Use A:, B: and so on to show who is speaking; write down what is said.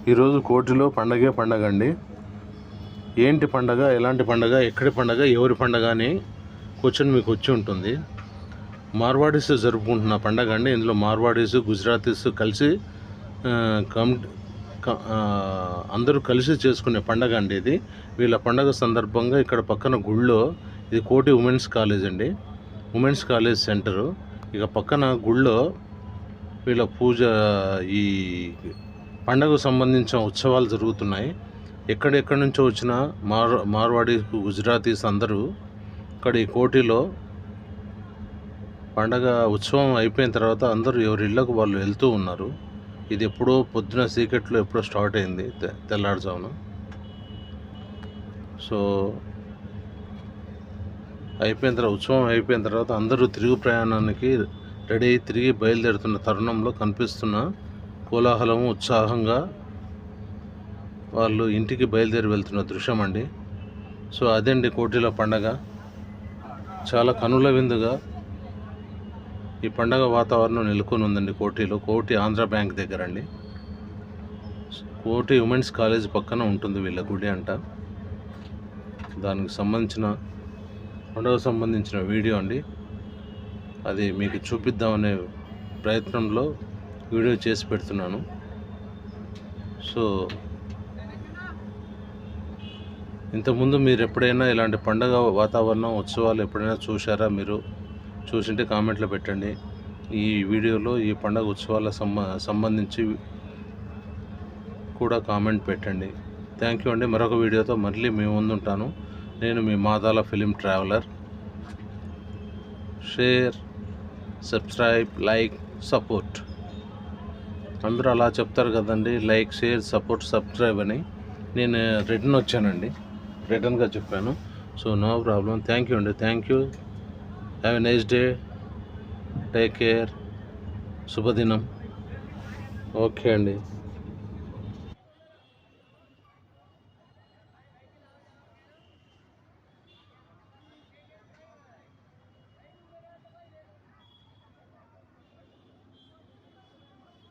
A: ఈరోజు కోటిలో పండగే పండగ అండి. ఏంటి పండగ, ఎలాంటి పండగ, ఎక్కడి పండగ, ఎవరి పండగ అని క్వశ్చన్ మీకు వచ్చి ఉంటుంది. మార్వాడీస్ జరుపుకుంటున్న పండగ అండి. ఇందులో మార్వాడీస్, గుజరాతీస్ కలిసి అందరూ కలిసి చేసుకునే పండగ అండి ఇది. వీళ్ళ పండగ సందర్భంగా ఇక్కడ పక్కన గుళ్ళో, ఇది కోటి ఉమెన్స్ కాలేజ్ అండి, ఉమెన్స్ కాలేజ్ సెంటరు. ఇక పక్కన గుళ్ళో వీళ్ళ పూజ, ఈ పండగకు సంబంధించిన ఉత్సవాలు జరుగుతున్నాయి. ఎక్కడెక్కడి నుంచో వచ్చిన మార్వాడీస్, గుజరాతీస్ అందరూ ఇక్కడ ఈ కోటిలో పండగ ఉత్సవం అయిపోయిన తర్వాత అందరూ ఎవరి ఇళ్ళకు వాళ్ళు వెళ్తూ ఉన్నారు. ఇది ఎప్పుడో పొద్దున సీక్రెట్లో ఎప్పుడో స్టార్ట్ అయింది, తెల్లారుజామున. సో ఉత్సవం అయిపోయిన తర్వాత అందరూ తిరుగు ప్రయాణానికి రెడీ అయ్యి తిరిగి బయలుదేరుతున్న తరుణంలో కనిపిస్తున్న కోలాహలము, ఉత్సాహంగా వాళ్ళు ఇంటికి బయలుదేరి వెళ్తున్న దృశ్యం అండి. సో అదండి కోటిలో పండగ. చాలా కనుల విందుగా ఈ పండగ వాతావరణం నెలకొని ఉందండి కోటిలో. కోటి ఆంధ్ర బ్యాంక్ దగ్గర అండి. కోటి ఉమెన్స్ కాలేజ్ పక్కన ఉంటుంది వీళ్ళ గుడి అంట. దానికి సంబంధించిన పండుగకు సంబంధించిన వీడియో అండి. అది మీకు చూపిద్దామనే ప్రయత్నంలో వీడియో చేసి పెడుతున్నాను. సో ఇంతకుముందు మీరు ఎప్పుడైనా ఇలాంటి పండగ వాతావరణం, ఉత్సవాలు ఎప్పుడైనా చూశారా? మీరు చూసింటే కామెంట్లో పెట్టండి. ఈ వీడియోలో ఈ పండగ ఉత్సవాల సంబంధించి కూడా కామెంట్ పెట్టండి. థ్యాంక్ యూ అండి. మరొక వీడియోతో మళ్ళీ మీ ముందుంటాను. నేను మీ Madala film traveller. Share, subscribe, like, support. అందరూ అలా చెప్తారు కదండి, లైక్, షేర్, సపోర్ట్, సబ్స్క్రైబ్ అని. నేను రిటర్న్ వచ్చానండి, రిటర్న్గా చెప్పాను. So no problem. Thank you అండి. Thank you. Have a nice day. Take care. శుభదినం. ఓకే అండి.